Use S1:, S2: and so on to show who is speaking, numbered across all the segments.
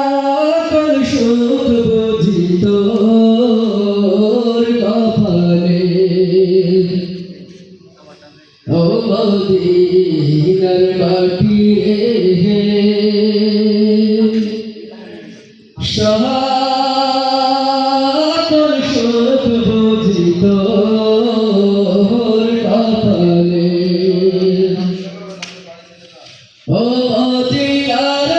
S1: সকল সুখ বুঝি তোর কপালে ও মদিনার মাটি রে সকল সুখ বুঝি তোর কপালে ও মদিনার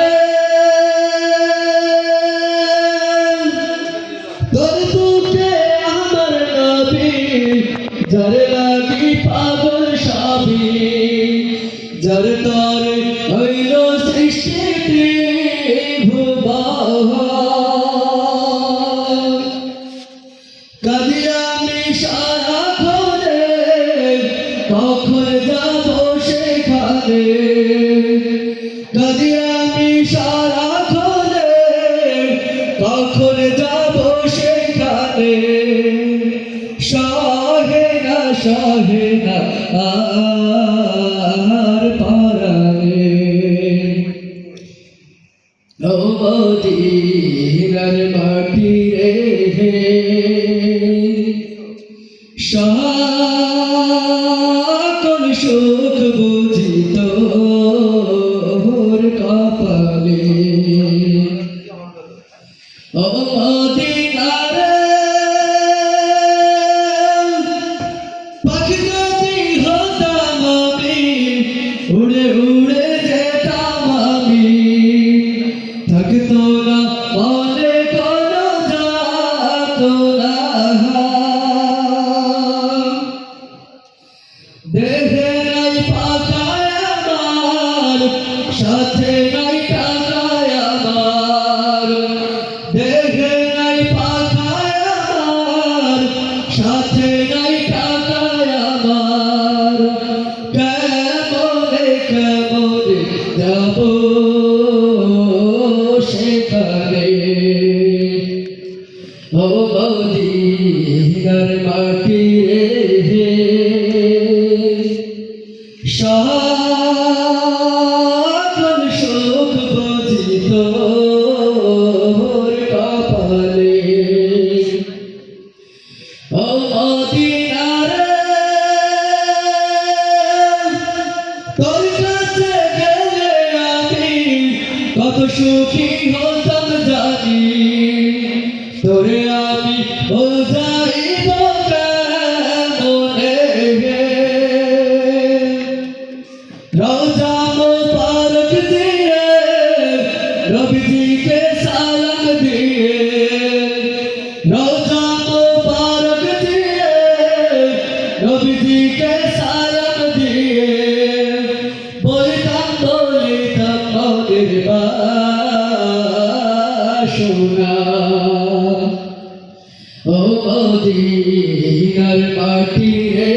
S1: তোর বুকে আমার নবী যার লাগি পাগল সবই যার তোর হইল সৃষ্টি ত্রিভুবন কাঁদি আমি সারাক্ষণে কখন যাব সেখানে কাঁদি আমি সারাক্ষণে কখন যাব সেখানে সহে না আর পারানে ও মদিনার মাটি রে সকল সুখ বুঝি তোর কপালে ও মদিনার পাখি যদি হতাম আমি উড়ে উড়ে যেতাম আমি থাকতো না মনে কোনো যাতো না দেহে নাই পাকায় আমার সাথে নাই টাকায় আমার দেহে নাই পাকায় আমার সাথে নাই টাকায় আমার কেমনে যাব সেখানে ও মদিনার মাটি রে সকল সুখ বুঝি তোর কপালে ও মদিনার তোর কাছে গেলে আমি কত সুখী হতাম জানি তোরে আমি বোঝাইব কেমনে রোজা মোবারক দিয়ে নবীজিকে সালাম দিয়ে রোজা মোবারক দিয়ে নবীজিকে সালাম দিয়ে বলিতাম মনের বাসনা ও মদিনার মাটি রে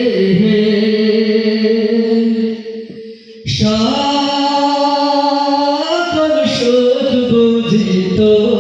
S1: সকল সুখ বুঝি তোর